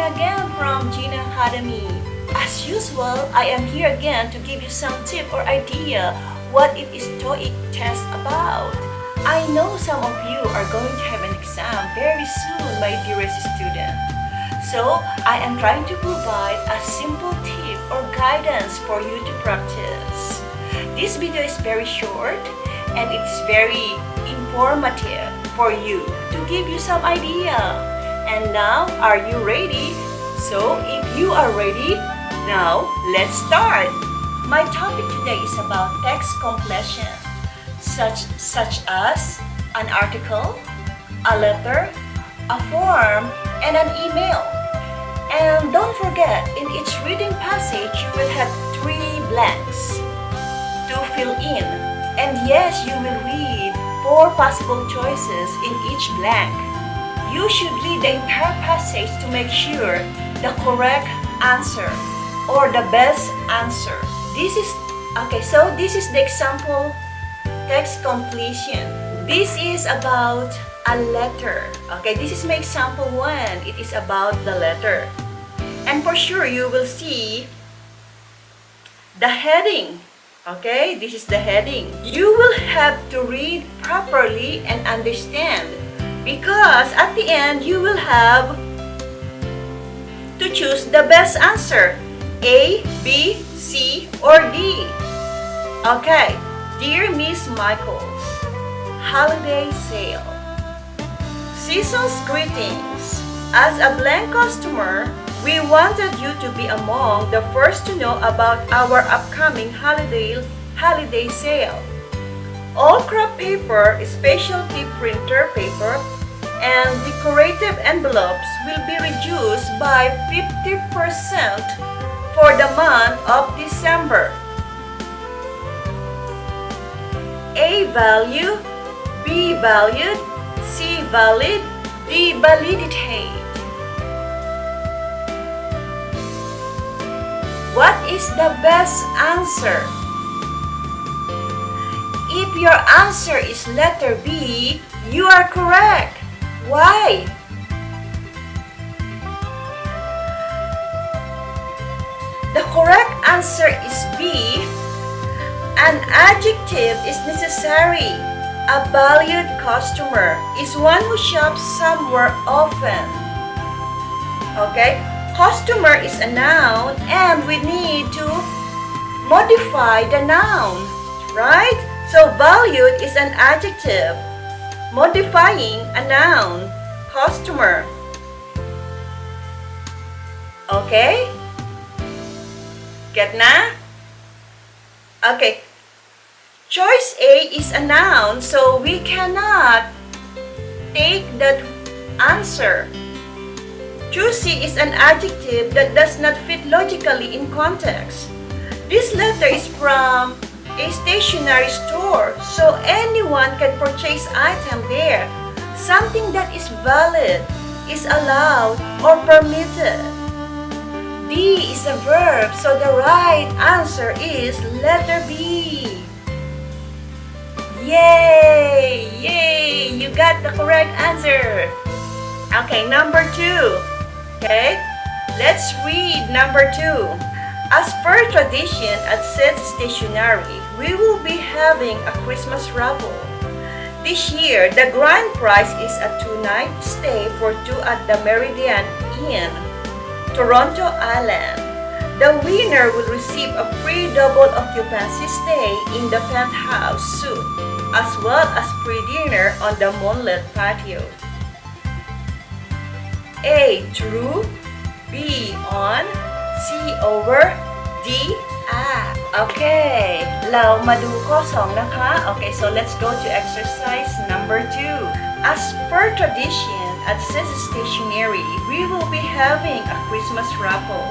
again from ginAcademy. As usual, I am here again to give you some tip or idea what it is TOEIC Test about. I know some of you are going to have an exam very soon, my dearest student. So, I am trying to provide a simple tip or guidance for you to practice. This video is very short and it's very informative for you to give you some idea. And now, are you ready? So, if you are ready, now let's start. My topic today is about text completion, such as an article, a letter, a form, and an email. And don't forget, in each reading passage, you will have 3 blanks to fill in. And yes, you will read 4 possible choices in each blank. You should read the entire passage to make sure the correct answer or the best answer. This is the example text completion. This is about a letter. Okay, this is my example 1. It is about the letter. And for sure you will see the heading. Okay, this is the heading. You will have to read properly and understand, because at the end you will have to choose the best answer, A, B, C, or D. Okay, dear Miss Michaels, holiday sale. Season's greetings. As a blank customer, we wanted you to be among the first to know about our upcoming holiday sale. All craft paper, specialty printer paper, and decorative envelopes will be reduced by 50% for the month of December. A value, B valued, C valid, D validate. What is the best answer? If your answer is letter B, you are correct. Why? The correct answer is B. An adjective is necessary. A valued customer is one who shops somewhere often. Okay? Customer is a noun and we need to modify the noun, right? So valued is an adjective modifying a noun, customer. Okay? Get na? Okay. Choice A is a noun, so we cannot take that answer. Juicy is an adjective that does not fit logically in context. This letter is from a stationery store, so anyone can purchase item there. Something that is valid, is allowed, or permitted. D is a verb, so the right answer is letter B. Yay! Yay! You got the correct answer. Okay, number 2. Okay, let's read number 2. As per tradition at said stationery, we will be having a Christmas raffle. This year, the grand prize is a 2-night stay for 2 at the Meridian Inn, Toronto Island. The winner will receive a free double occupancy stay in the penthouse suite, as well as free dinner on the moonlit patio. A, true, B, on, C, over, D, Okay, เรามาดูข้อ 2 นะคะ Okay, so let's go to exercise number 2. As per tradition at said stationery, we will be having a Christmas raffle.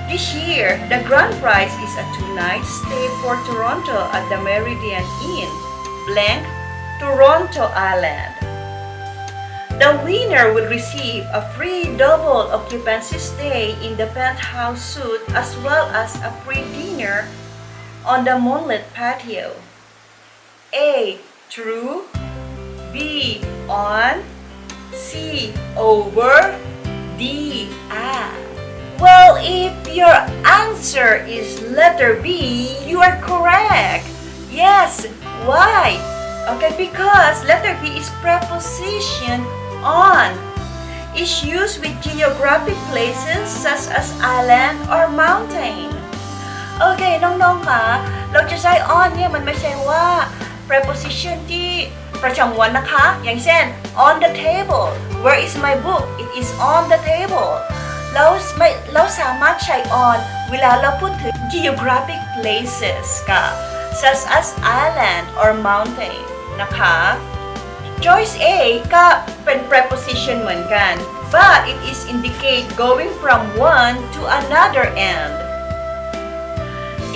This year, the grand prize is a 2-night stay for Toronto at the Meridian Inn, blank, Toronto Island. The winner will receive a free double occupancy stay in the penthouse suite as well as a free dinner on the moonlit patio. A, true, B, on, C, over, D. Well, if your answer is letter B, you are correct. Yes. Why? Okay, because letter B is preposition on. It's used with geographic places such as island or mountain. Okay, น้องๆค่ะเราจะใช้ on เนี่ยมันไม่ใช่ว่า preposition ที่ประจำวันนะคะ อย่างเช่น on the table. Where is my book? It is on the table. เราสามารถใช้ on เวลาเราพูดถึง geographic places ค่ะ such as island or mountain นะคะ Choice A ก็เป็น preposition เหมือนกัน but it is indicate going from one to another end.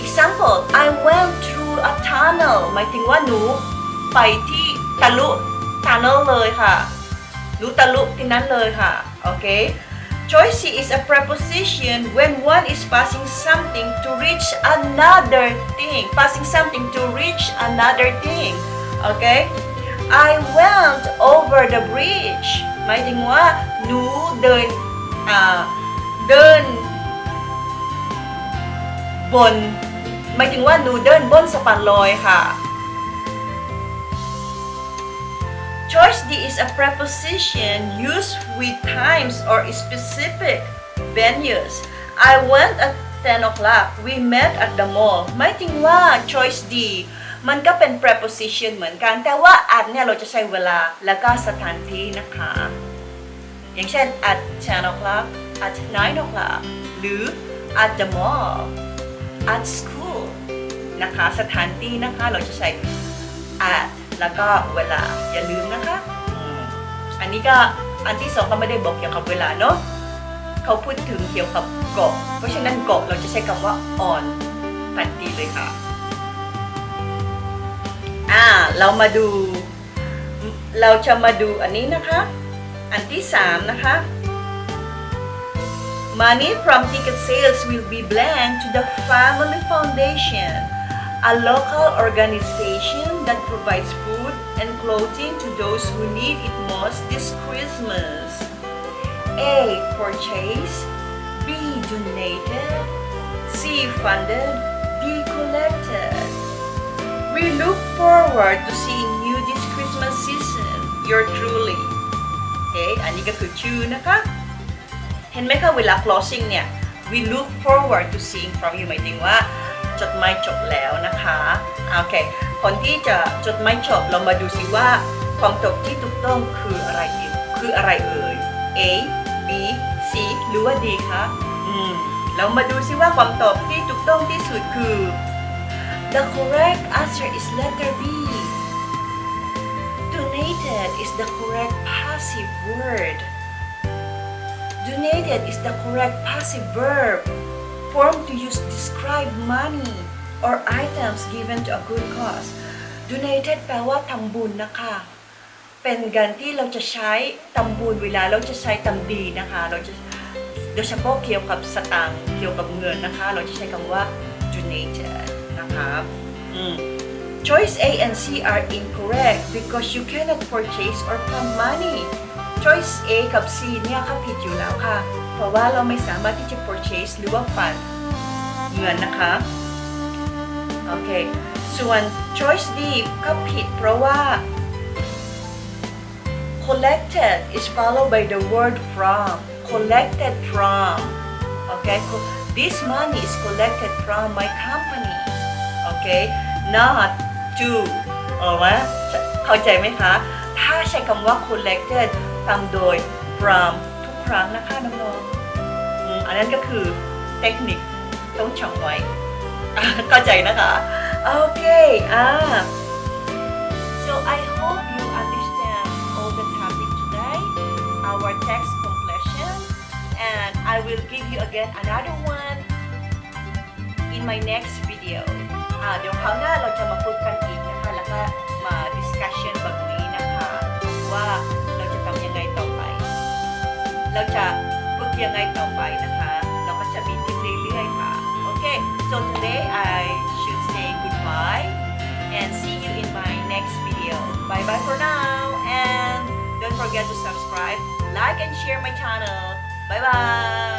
Example, I went through a tunnel หมายถึงว่าหนูไปที่ทะลุ tunnel เลยค่ะหนูทะลุที่นั้นเลยค่ะโอเค Choice C is a preposition when one is passing something to reach another thing. Passing something to reach another thing. Okay? I went over the bridge. หมายถึงว่าหนูเดินบนหมายถึงว่าหนูเดินบนสะพานลอยค่ะ Choice D is a preposition used with times or specific venues. I went at 10 o'clock. We met at the mall. หมายถึงว่า Choice D มันก็เป็น preposition เหมือนกันแต่ว่า at เนี่ยเราจะใช้เวลาแล้วก็สถานที่นะคะอย่างเช่น at 10 o'clock at 9 o'clock หรือ at the mall at school นะคะสถานที่นะคะเราจะใช้ at แล้วก็เวลาอย่าลืมนะคะอันนี้ก็อันที่สองก็ไม่ได้บอกเกี่ยวกับเวลาเนาะเขาพูดถึงเกี่ยวกับเกาะเพราะฉะนั้นเกาะเราจะใช้คำว่า on ทันทีเลยค่ะเราจะมาดูอันนี้นะคะอันที่3นะคะ Money from ticket sales will be blent to the Family Foundation, a local organization that provides food and clothing to those who need it most this Christmas. A. Purchase. B. Donated. C. Funded. D. Collected. We look forward to seeing you this Christmas season. Yours truly. Okay, อันนี้ก็คือชื่อนะคะเห็นไหมคะเวลา closing เนี่ย we look forward to seeing from you หมายถึงว่าจดหมายจบแล้วนะคะโอเคคนที่จะจดหมายจบเรามาดูสิว่าความตอบที่ถูกต้องคืออะไรเอ่ย A B C หรือว่า D คะเรามาดูสิว่าความตอบที่ถูกต้องที่สุดคือ The correct answer is letter B. Donated is the correct passive word. Donated is the correct passive verb form to use to describe money or items given to a good cause. Donated แปลว่าทำบุญนะคะเป็นการที่เราจะใช้ทำบุญเวลาเราจะใช้ทำดีนะคะเราจะโดยเฉพาะเกี่ยวกับสตางค์เกี่ยวกับเงินนะคะเราจะใช้คำว่า donated นะคะ Choice A and C are incorrect because you cannot purchase or fund money. Choice A กับ C เนี่ยค่ะผิดอยู่แล้วค่ะเพราะว่าเราไม่สามารถที่จะ purchase หรือว่า fund เงินนะคะโอเคส่วน Choice D ก็ผิดเพราะว่า collected is followed by the word from collected from okay this money is collected from my company okay not to เข้าใจไหมคะถ้าใช้คำว่า collected ตามโดย from ทุกครั้งนะคะน้องๆอันนั้นก็คือเทคนิคต้องจำไว้เข้าใจนะคะโอเคSo I hope you understand all the topic today our text completion and I will give you again another one in my next video เดี๋ยวคราวหน้าเราจะมาพูดกันอีกนะคะแล้วก็มา discussion แบบนี้นะคะว่าเราจะทำยังไงต่อไปเราจะฝึกยังไงต่อไปนะคะเราก็จะมีทิปเรื่อยๆค่ะโอเค so today I should say goodbye and see you in my next video bye bye for now and don't forget to subscribe like and share my channel Bye-bye!